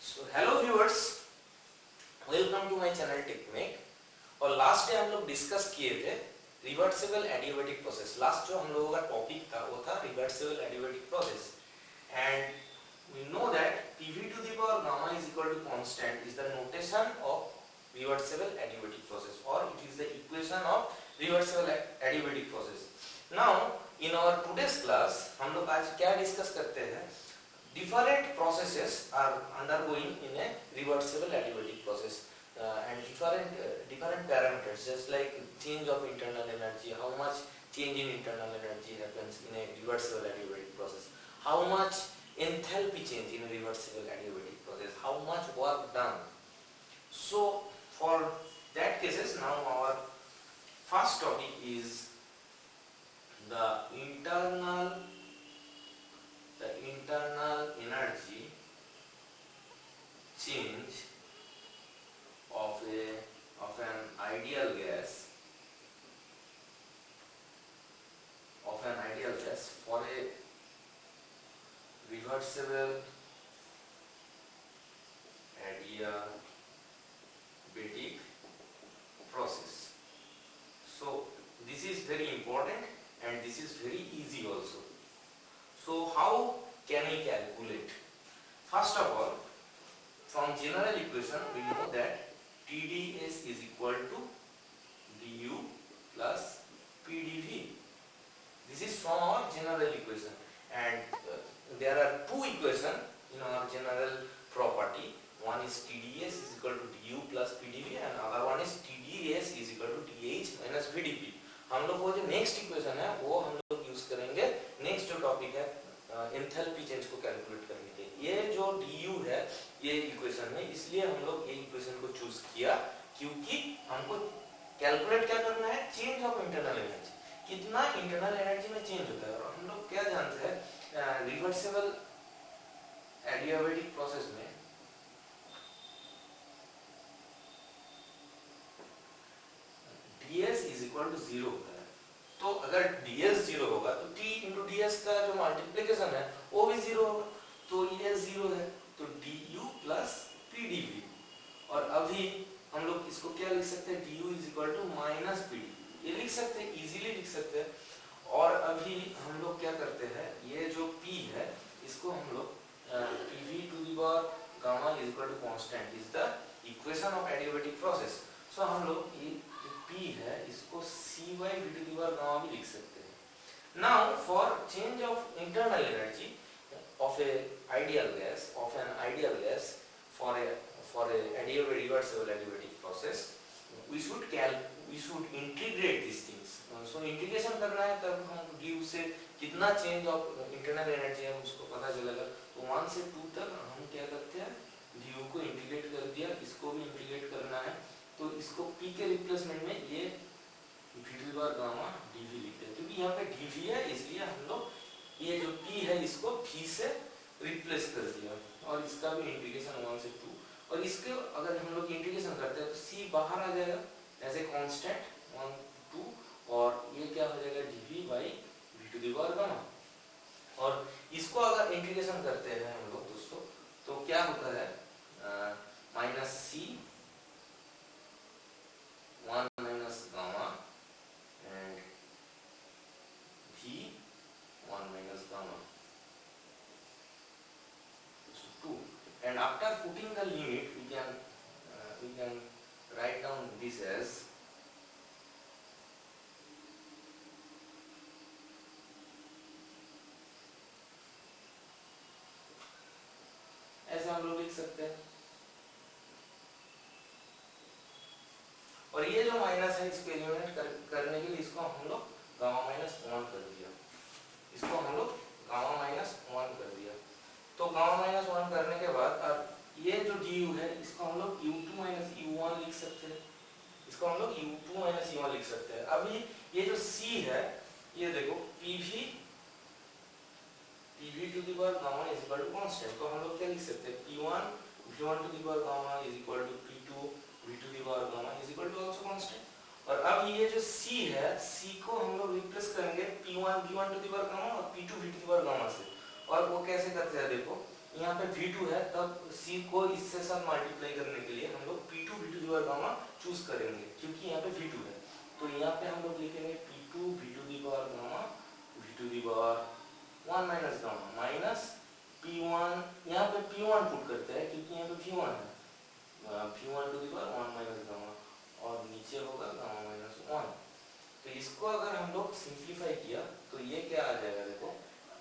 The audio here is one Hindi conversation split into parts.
So hello viewers, welcome to my channel technique. और लास्ट डे हम लोग डिस्कस किए थे रिवर्सिबल एडियाबेटिक प्रोसेस। लास्ट जो हम लोगों का टॉपिक था वो था reversible adiabatic process and we know that PV to the power gamma is equal to constant is the notation of reversible adiabatic process, or it is the equation of reversible adiabatic process. Now in our today's class हम लोग आज क्या डिस्कस करते हैं? Different processes are undergoing in a reversible adiabatic process and different parameters, just like change of internal energy, how much change in internal energy happens in a reversible adiabatic process, how much enthalpy change in a reversible adiabatic process, how much work done. So for that cases, now our first topic is the internal energy change of an ideal gas for a reversible adiabatic process. So this is very important and this is very easy also. So how can we calculate? First of all, from general equation we know that TdS is equal to du plus PdV. This is from our general equation, and there are two equations in our general property. One is TdS is equal to du plus PdV and other one is TdS is equal to dH minus VdP. हम लोग वो जो नेक्स्ट इक्वेशन है वो हम लोग यूज करेंगे नेक्स्ट जो टॉपिक है एंथैल्पी चेंज को कैलकुलेट करने के लिए। ये जो du है ये इक्वेशन में, इसलिए हम लोग ये इक्वेशन को चूज किया क्योंकि हमको कैलकुलेट क्या करना है, चेंज ऑफ इंटरनल एनर्जी, कितना इंटरनल एनर्जी में चेंज होता है। और हम लोग क्या जानते हैं रिवर्सिबल एडियाबेटिक प्रोसेस में ds इज इक्वल टू 0 होता है। तो अगर ds 0 होगा तो t इंटू ds का जो मल्टीप्लिकेशन है वो भी 0 होगा, तो ये 0 है, तो du प्लस pdv। और अभी हम लोग इसको क्या लिख सकते हैं, du is equal to minus pdv, ये लिख सकते हैं, इजीली लिख सकते हैं। और अभी हम लोग क्या करते हैं, ये जो p है इसको हम लोग pv to the power gamma is equal to constant is the equation of adiabatic process. So हम लोग ये P है इसको C by V to the power gamma भी लिख सकते हैं। Now for change of internal energy of an ideal gas for a reversible adiabatic process, we should integrate these things. So integration करना है तब हम du से कितना change of internal energy है उसको पता चलेगा। तो 1 से 2 तक हम क्या करते हैं, du को इंटीग्रेट कर दिया, इसको भी इंटीग्रेट करना है, तो इसको P के रिप्लेसमेंट में ये V to the power gamma dV लिखते हैं, क्योंकि यहाँ पे dV है इसलिए हम लोग ये जो P है इसको V से रिप्लेस कर दिया और इसका भी इंटीग्रेशन 1 से 2। और इसके अगर हम लोग इंटीग्रेशन करते हैं तो C बाहर आ जाएगा एज ए कांस्टेंट 1 2, और ये क्या हो जाएगा dV by V to the power gamma। और इसको अगर इंटीग्रेशन करते हैं हम लोग दोस्तों तो क्या होता है, minus C 1 minus gamma and V 1 minus gamma so 2, and after putting the limit we can write down this as ऐसे हम लोग लिख सकते हैं। और ये जो माइनस है इसको एलिमिनेट करने के लिए इसको हम लोग गामा माइनस 1 कर दिया, इसको हम लोग गामा माइनस 1 कर दिया। तो गामा माइनस 1 करने के बाद अब ये जो du है इसको हम लोग u2 माइनस u1 लिख सकते हैं, इसको हम लोग u2 माइनस u1 लिख सकते हैं। अभी ये जो c है ये देखो pv to the power gamma is equal to constant, तो हम लोग क्या लिख सकते हैं, p1 v1 to the power gamma is equal to p2 v to the power gamma is equal to also constant। और अब ये जो c है c को हम लोग रिप्लेस करेंगे p1 v1 to the power gamma और p2 v to the power gamma से। और वो कैसे करते हैं देखो, यहाँ पे V2 है, तब C को इससे साथ मल्टीप्लाई करने के लिए हम लोग P2 V2 की पावर गामा चूज करेंगे, क्योंकि यहाँ पे V2 है। तो यहाँ पे हम लोग लिखेंगे P2 V2 की पावर गामा V2 की power 1 minus gamma minus P1, यहाँ पे P1 पुट करते हैं क्योंकि यहाँ पे V1 है, P1 to the power 1 minus gamma, और नीचे होगा गामा माइनस 1। तो इसको अगर हम लोग सिंप्लीफाई किया तो ये क्या आ जाएगा, देखो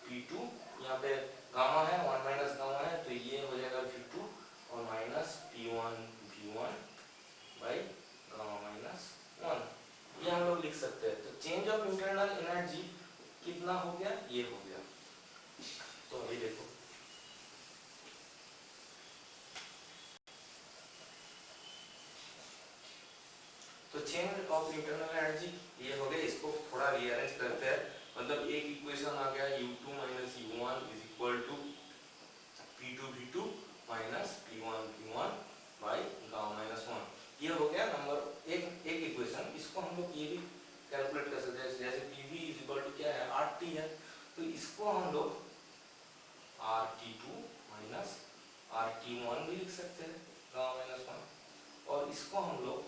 P2, यहाँ पे गामा है 1 माइनस गामा है, तो ये हो जाएगा V2 और minus P1 V1 by gamma minus 1, ये हम लोग लिख सकते हैं। तो चेंज ऑफ इंटरनल एनर्जी कितना हो गया, ये हो गया। तो अभी देखो तो चेंज ऑफ इंटरनल एनर्जी ये हो गया। इसको थोड़ा रीअरेंज करते हैं, मतलब एक इक्वेशन आ गया U2 minus U1 is equal to P2 V2 minus P1 V1 by gamma minus 1, ये हो गया नंबर एक इक्वेशन। इसको हम लोग ये भी कैलकुलेट कर सकते हैं, जैसे PV इज इक्वल टू क्या है, RT है, तो इसको हम लोग RT2 माइनस RT1 भी लिख सकते हैं गामा माइनस 1, और इसको हम लोग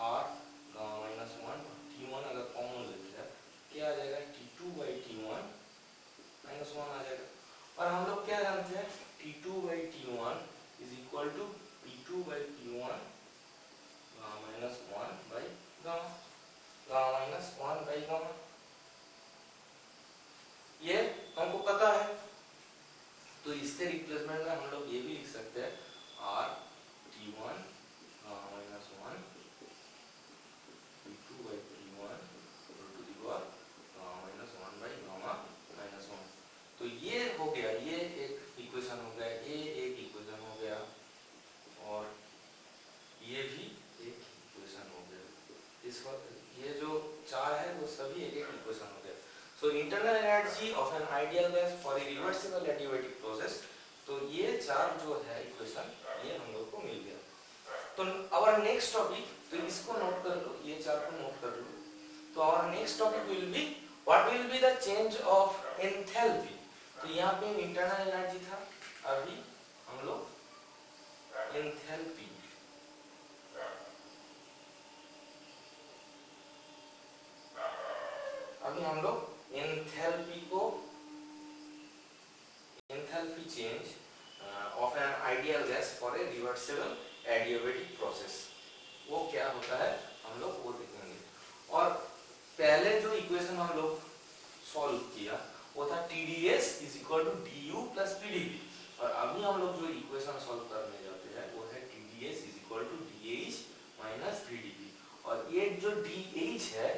R गामा माइनस 1 T1 अगर कॉमन लेते हैं क्या आ जाएगा, T2 बाई T1 माइनस 1 आ जाएगा। और हम लोग क्या जानते हैं, T2 by T1 is equal to P2 by P1 gamma minus 1 by gamma minus 1 by gamma, ये हमको पता है। तो इसके रिप्लेसमेंट में हम लोग ये भी लिख सकते हैं R T1 gamma minus 1 P2 by P1 to the power gamma minus 1 by gamma minus 1। तो ये हो गया, ये एक इक्वेशन हो गया, ये एक इक्वेशन हो गया, और ये भी एक इक्वेशन हो गया। इस वक्त ये जो चार है वो सभी एक एक इक्वेशन हो गया। So internal energy of an ideal gas for a reversible adiabatic process, तो ये चार जो है इक्वेशन ये हम लोग को मिल गया। तो आवर नेक्स्ट टॉपिक, तो इसको नोट कर लो, ये चार को नोट कर लो। तो our next topic will be what will be the change of enthalpy. तो यहाँ पे इंटरनल एनर्जी था, अभी हम लोग एंथैल्पी, अभी हम लोग एंथैल्पी को, enthalpy change of an ideal gas for a reversible adiabatic process, वो क्या होता है हम लोग वो देखेंगे। और पहले जो इक्वेशन हम लोग सॉल्व किया वो था TdS is equal to DU plus PdV, और अभी हम लोग जो इक्वेशन सॉल्व करने जाते हैं वो है TdS is equal to DH minus PdV। और ये जो DH है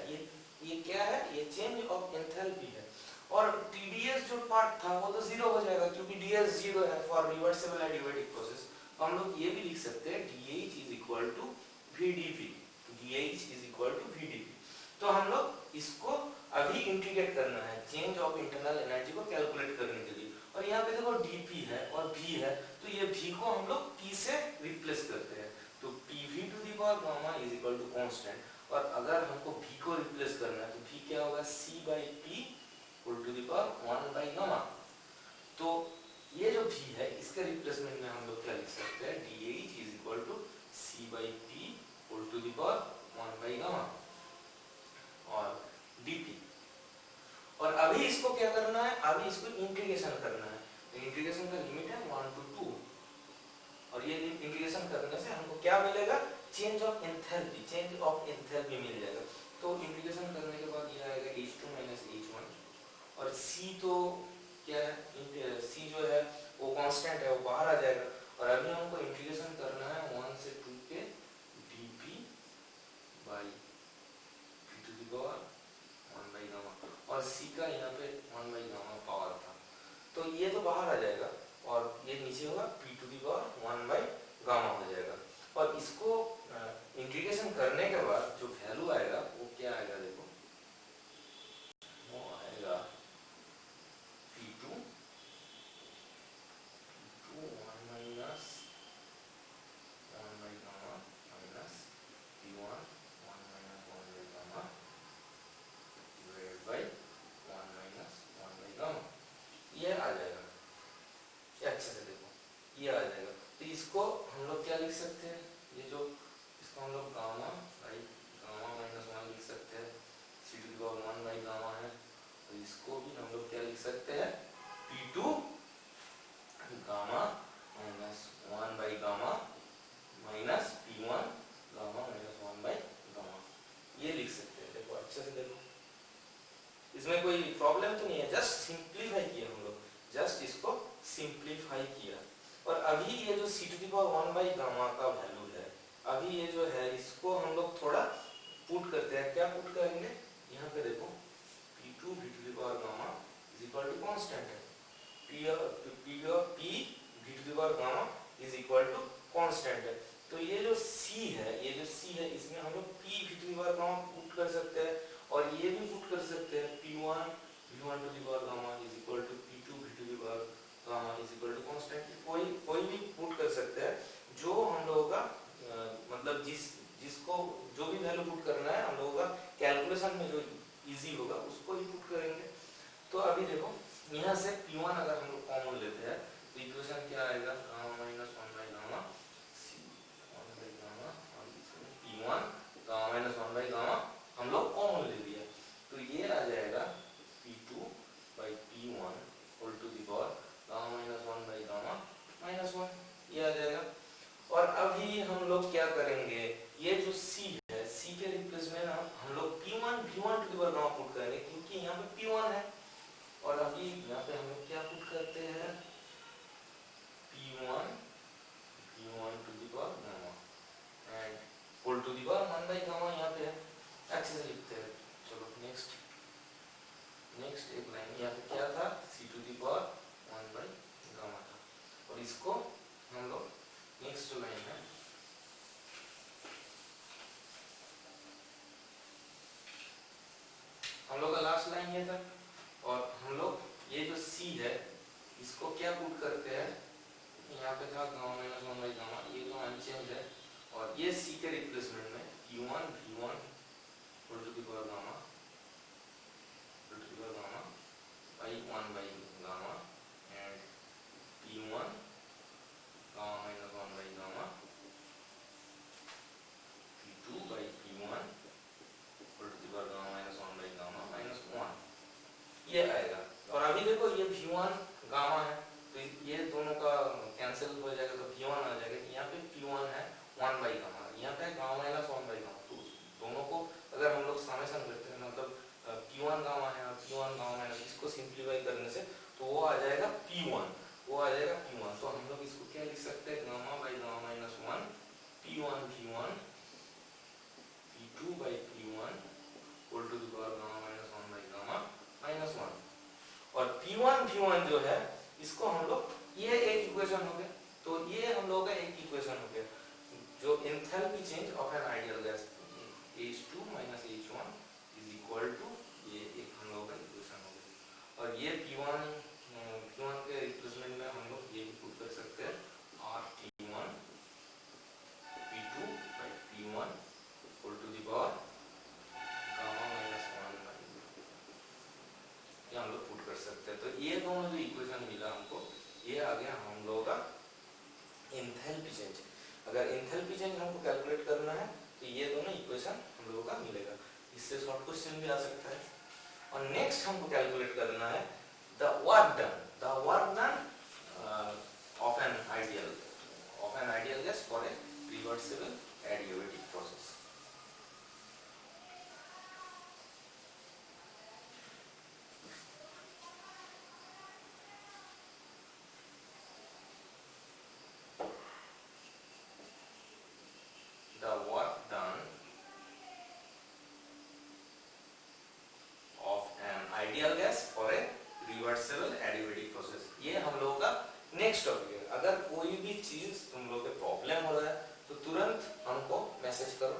ये क्या है, ये चेंज ऑफ एंथैल्पी है, और TdS जो पार्ट था वो तो जीरो हो जाएगा क्योंकि DS जीरो है फॉर रिवर्सिबल एडियाबैटिक प्रोसेस। तो हम लोग ये भी लिख सकते हैं DH is equal to VdV, DH is equal to VdV। तो हम लोग इसको अभी इंटीग्रेट करना है चेंज ऑफ इंटरनल एनर्जी को कैलकुलेट करने के लिए। और यहाँ पे देखो dP है और V है, तो ये V को हम लोग P से रिप्लेस करते हैं, तो PV to the power gamma is equal to constant, और अगर हमको V को रिप्लेस करना है तो V क्या होगा, C by P whole to the power 1 by gamma. तो ये जो V है इसके रिप्लेसमेंट में हम लोग क्या लिख सकते हैं, DH is equal to C by P whole to the power 1 by gamma, और dP। और अभी इसको क्या करना है, अभी इसको इंटीग्रेशन करना है। तो इंटीग्रेशन का लिमिट है 1 to 2, और ये इंटीग्रेशन करने से हमको क्या मिलेगा, change of enthalpy, change of enthalpy मिल जाएगा। तो इंटीग्रेशन करने के बाद ये आएगा H2 माइनस H1, और C तो क्या है, C जो है वो कांस्टेंट है, वो बाहर आ जाएगा। और अभी हमको इंटीग्रेशन करना है 1 से 2 के dP by P to the power 1 by gamma, और C का यहाँ पे 1 बाई गामा पावर था, तो ये तो बाहर आ जाएगा, और ये नीचे होगा P to the power 1 by gamma हो जाएगा। और इसको इंटीग्रेशन करने के बाद जो वैल्यू आएगा वो क्या आएगा, देखो वो आएगा P2 1 minus 1 by gamma minus P1 1 minus 1 by gamma divided by 1 minus 1 by gamma, ये आ जाएगा। ये अच्छे से देखो, ये आ जाएगा। तो इसको हम लोग क्या लिख सकते हैं, ये जो इसको हम लोग गामा बाई गामा माइनस 1 लिख सकते हैं, C to the power 1 by gamma है। तो इसको भी हम लोग क्या लिख सकते हैं, P2 gamma minus 1 by gamma minus P1 gamma minus 1 by gamma, ये लिख सकते हैं। देखो अच्छे से देखो, इसमें कोई प्रॉब्लम तो नहीं है, जस्ट सिंप्लीफाई किया हम लोग, जस्ट इसको सिंप्लीफाई किया। और अभी ये जो C to the power 1 by gamma का वैल्यू है, अभी ये जो है इसको हम लोग थोड़ा पुट करते हैं। क्या पुट करेंगे, यहाँ पे देखो P2 v to the power gamma is equal to constant है, P v to the power gamma is equal to constant है। तो ये जो C है, ये जो C है, इसमें हम लोग P v to the power gamma put कर सकते हैं, और ये भी पुट कर सकते हैं P1 v1 to the power gamma is equal to P2 v to the power gamma is equal to constant. कोई भी पुट कर सकते हैं, जो हम लोगों का मतलब जिसको जो भी वैल्यू पुट करना है हम लोगों का कैलकुलेशन में जो इजी होगा उसको ही पुट करेंगे। तो अभी देखो यहाँ से P1 अगर हम लोग कॉमन लेते हैं तो इक्वेशन क्या आएगा, gamma minus 1 by gamma C1 by gamma, और इसमें P1 gamma minus 1 by gamma हम लोग कॉमन ले लिया। तो ये आ जाएगा P2 by P1 whole to the power gamma minus 1 by gamma minus 1, ये आ जाएगा। और अभी हम लोग क्या करेंगे, ये जो C है, C के रिप्लेसमेंट हम लोग P1 v1 to the power gamma put करेंगे, क्योंकि यहाँ पे P1 है। और अभी यहाँ पे हम लोग क्या पुट करते हैं, P1 v1 to the power gamma and whole to the power 1 by gamma यहाँ पे है, अच्छे से लिखते हैं। चलो नेक्स्ट एक लाइन यहाँ पे क्या था, C to the power 1 by gamma था, और इसको हम लोग नेक्स्ट जो लाइन है हम लोग का लास्ट लाइन ये था। और हम लोग ये जो C है इसको क्या पुट करते हैं, यहाँ पे था गामा माइनस 1 बाई गामा, ये तो अनचेंज है, और ये C के रिप्लेसमेंट में P1 v1 whole to the power gamma by 1 by gamma and P1 gamma minus 1 by gamma P2 by P1 whole to the power gamma minus 1 by gamma minus 1, ये आएगा। और अभी देखो ये v1 गामा है, तो ये दोनों का कैंसिल हो जाएगा, तो v1 आ जाएगा। यहाँ पे P1 है 1 बाई गामा, यहाँ पे गामा माइनस 1 बाई गामा, तो दोनों को अगर हम लोग समेशन करते हैं, मतलब P1 गामा है और P1 गामा माइनस, इसको सिंप्लीफाई करने से तो वो आ जाएगा P1, वो आ जाएगा P1। तो हम लोग इसको क्या लिख सकते हैं, gamma by gamma minus 1 P1 v1 P2 by P1 whole to the power gamma minus 1 by gamma minus 1। और P1 v1 जो है इसको हम लोग, ये एक इक्वेशन हो गया, तो ये हम लोगों का एक इक्वेशन हो गया, जो enthalpy change of an ideal gas H2 minus H1 is equal to, ये एक हम लोगों का इक्वेशन हो गया। और ये P1 के रिप्लेसमेंट में हम लोग ये भी पुट कर सकते हैं, RT1 P2 by P1 whole to the power gamma minus 1 by, ये हम लोग पुट कर सकते हैं। तो ये दोनों जो इक्वेशन मिला हमको, ये आ गया हम लोगों का एंथैल्पी चेंज। अगर एंथैल्पी चेंज हमको कैलकुलेट करना है तो ये दोनों इक्वेशन हम लोगों का मिलेगा। इससे शॉर्ट क्वेश्चन भी आ सकता है। और नेक्स्ट हमको कैलकुलेट करना है the work done of an ideal gas for a reversible adiabatic process. Ideal gas for a reversible adiabatic process, ये हम लोगों का नेक्स्ट टॉपिक है। अगर कोई भी चीज तुम लोग के प्रॉब्लम हो रहा है तो तुरंत हमको मैसेज करो,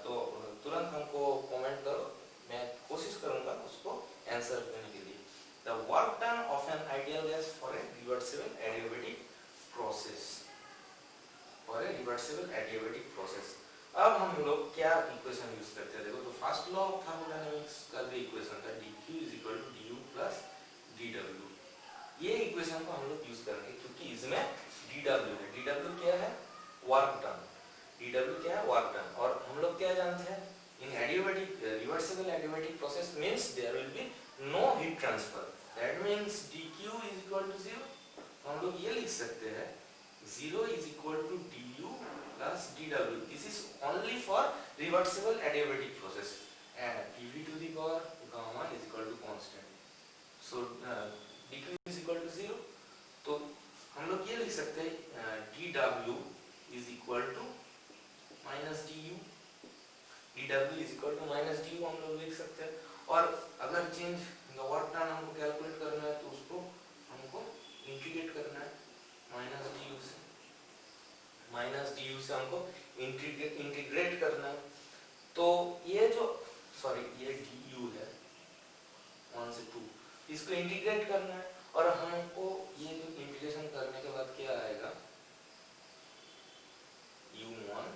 तो तुरंत हमको कमेंट करो, मैं कोशिश करूंगा उसको आंसर देने के लिए। The work done of an ideal gas for a reversible adiabatic process, for a reversible adiabatic process. अब हम लोग क्या इक्वेशन यूज करते हैं, देखो तो फर्स्ट लॉ ऑफ थर्मोडायनामिक्स का जो इक्वेशन था dq = du + dw, ये इक्वेशन को हम लोग यूज करेंगे, क्योंकि इसमें dw ये लिख सकते हैं 0 is equal to du plus dw. This is only for reversible adiabatic process and dv to the power gamma is equal to constant. So dq is equal to 0. तो हम लोग ये लिख सकते हैं dw is equal to minus du. dw is equal to minus du हम लोग लिख सकते हैं. और अगर चेंज वर्क डन हमको कैलकुलेट करना है तो उसको हमको इंटीग्रेट करना है माइनस डी से हमको इंटीग्रेट करना है. तो ये जो ये डी है 1 से 2, इसको इंटीग्रेट करना है और हमको ये जो इंटीग्रेशन करने के बाद क्या आएगा u1.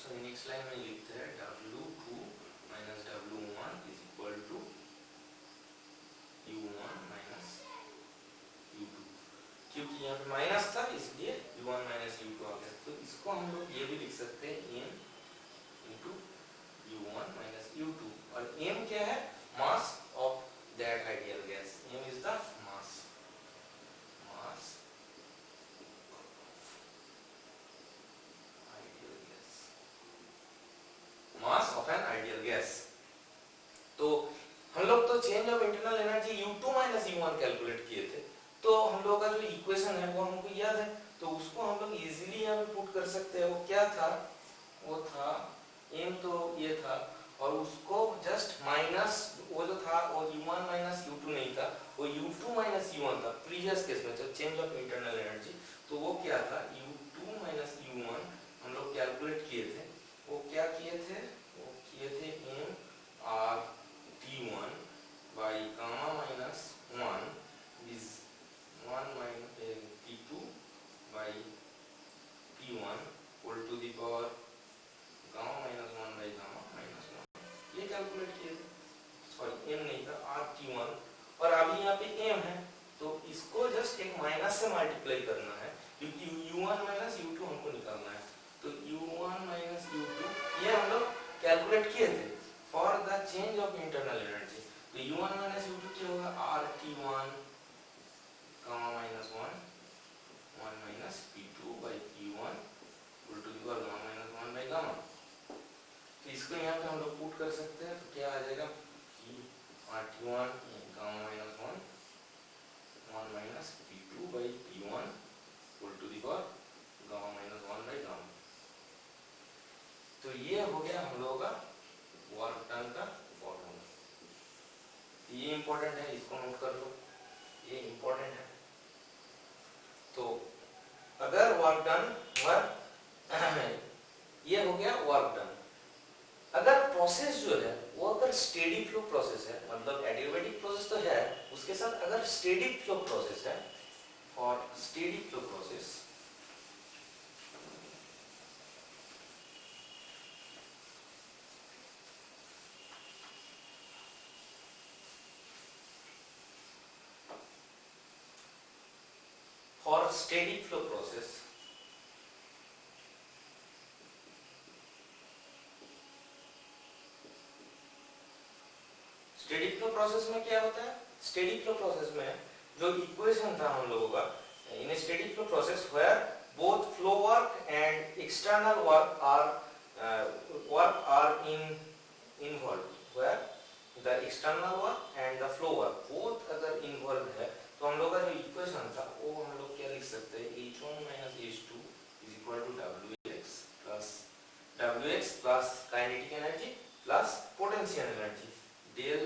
सो नेक्स्ट लाइन में लिखते हैं w2 minus w1 is equal to u1 minus u2. क्योंकि यहाँ पे माइनस था इसलिए u1 minus u2 आ गया. तो इसको हम लोग ये भी लिख सकते हैं m into u1 minus u2. और m क्या है? Mass of that ideal gas. m is the mass of an ideal gas. तो हम लोग तो change of internal energy u2 minus u1 calculate किए थे. तो हम लोग का जो इक्वेशन है वो हमको याद है, तो उसको हम लोग इजीली यहाँ पे पुट कर सकते हैं. वो क्या था? वो था m तो ये था और उसको जस्ट माइनस वो जो था वो u1 minus u2 नहीं था, वो u2 minus u1 था प्रीवियस केस में. तो चेंज ऑफ इंटरनल एनर्जी तो वो क्या था u2 minus u1 हम लोग कैलकुलेट किए थे. वो क्या किए थे? वो किए थे m r t1 by gamma minus 1 is 1 minus t2 by t1 whole to the power gamma minus 1 by gamma minus 1. ये कैलकुलेट किए थे. सॉरी m नहीं था r t1. और अभी यहाँ पे m है तो इसको जस्ट एक माइनस से मल्टीप्लाई करना है क्योंकि u1 minus u2 हमको निकालना है. तो u1 minus u2 ये हम लोग कैलकुलेट किए थे for the change of internal energy. तो u1 minus u2 क्या होगा? rt1 gamma minus 1 1 minus p2 by p1 whole to the power gamma minus 1 by gamma. तो इसको यहाँ पे हम लोग पुट कर सकते हैं. तो क्या आ जाएगा? rt1 gamma minus 1 1 minus p2 by p1 whole to the power gamma minus 1 by gamma. तो ये हो गया हम लोगों का वर्क डन का फॉर्मूला. ये इंपॉर्टेंट है, इसको नोट कर लो, ये इंपॉर्टेंट है. तो अगर वर्क डन ये हो गया वर्क डन. अगर प्रोसेस जो है वो अगर स्टेडी फ्लो प्रोसेस है, मतलब एडियाबेटिक प्रोसेस तो है, उसके साथ अगर स्टेडी फ्लो प्रोसेस है, for steady flow process steady flow process steady flow process में क्या होता है? स्टेडी फ्लो प्रोसेस में जो इक्वेशन था हम लोगों का in a steady flow process where both flow work and external work are involve where the external work and the flow work both अगर इन्वॉल्व है तो हम लोग का जो इक्वेशन था वो हम लोग क्या लिख सकते हैं? h1 minus h2 is equal to wx plus kinetic energy plus potential energy del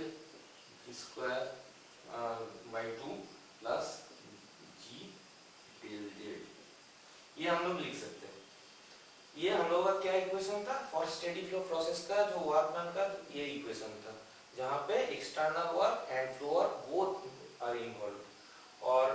v square by 2 plus g del z. ये हम लोग लिख सकते हैं. ये हम लोग का क्या इक्वेशन था? फॉर स्टेडी फ्लो प्रोसेस का जो वर्क डन का ये इक्वेशन था जहाँ पे external work and flow work both are involve. और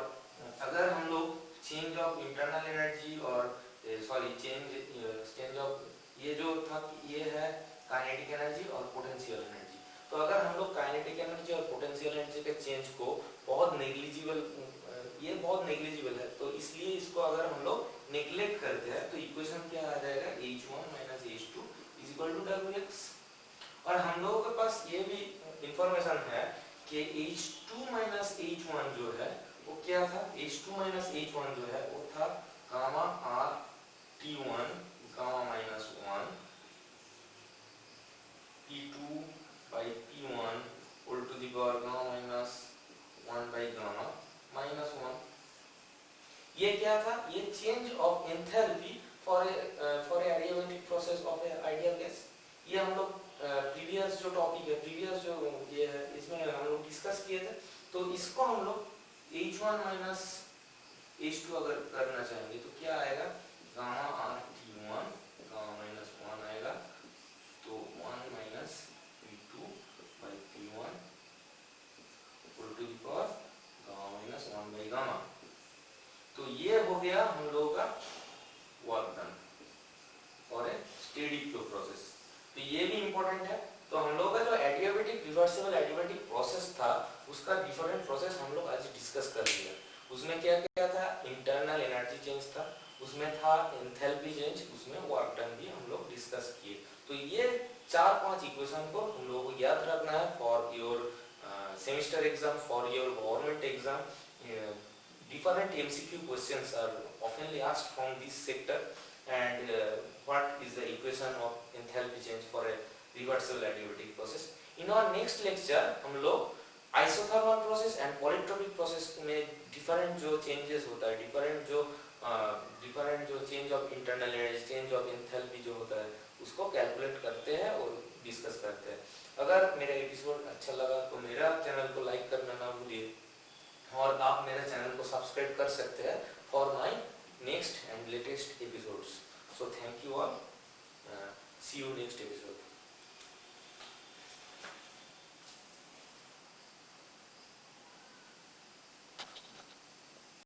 अगर हम लोग चेंज ऑफ इंटरनल एनर्जी और चेंज ऑफ ये जो था ये है काइनेटिक एनर्जी और पोटेंशियल एनर्जी. तो अगर हम लोग काइनेटिक एनर्जी और पोटेंशियल एनर्जी के चेंज को बहुत नेग्लिजिबल है तो इसलिए इसको अगर हम लोग नेग्लेक्ट करते हैं तो इक्वेशन क्या आ जाएगा? h1 minus h2 is equal to wx. और हम लोगों के पास ये भी इंफॉर्मेशन है कि h2 minus h1 जो है वो क्या था, H2 माइनस H1 जो है वो था gamma R T1 gamma minus 1 P2 by P1 whole to the power gamma minus 1 by gamma minus 1। ये क्या था, ये change of enthalpy for a adiabatic process of a ideal gas. ये हम लोग प्रीवियस जो टॉपिक है, प्रीवियस जो ये है, इसमें हम लोग डिस्कस किए थे। तो इसको हम लोग H1 माइनस H2 अगर करना चाहेंगे तो क्या आएगा, gamma R T1 gamma minus 1 आएगा, तो 1 minus P2 by P1 whole to the power gamma minus 1 by gamma. तो ये हो गया हम लोगों का work done for a steady flow process. तो ये भी इंपॉर्टेंट है। तो हम लोग का जो एडियाबैटिक रिवर्सिबल एडियाबैटिक प्रोसेस था उसका डिफरेंट प्रोसेस हम लोग आज डिस्कस कर लिया। उसमें क्या क्या था, इंटरनल एनर्जी चेंज था, उसमें था एंथैल्पी चेंज, उसमें वर्क डन भी हम लोग डिस्कस किए। तो ये 4-5 इक्वेशन को हम लोगों को याद रखना है for your semester exam, for your government exam. Different MCQ questions are oftenly asked from this sector, and what is the equation of enthalpy change for a reversible adiabatic process. In our next lecture हम लोग isothermal process and polytropic process में different जो changes होता है, different जो change of internal energy, change of enthalpy जो होता है उसको calculate करते हैं और discuss करते हैं। अगर मेरा एपिसोड अच्छा लगा तो मेरा चैनल को लाइक करना ना भूलिए, और आप मेरे चैनल को सब्सक्राइब कर सकते हैं for my next and latest episodes. So thank you all, see you next episode.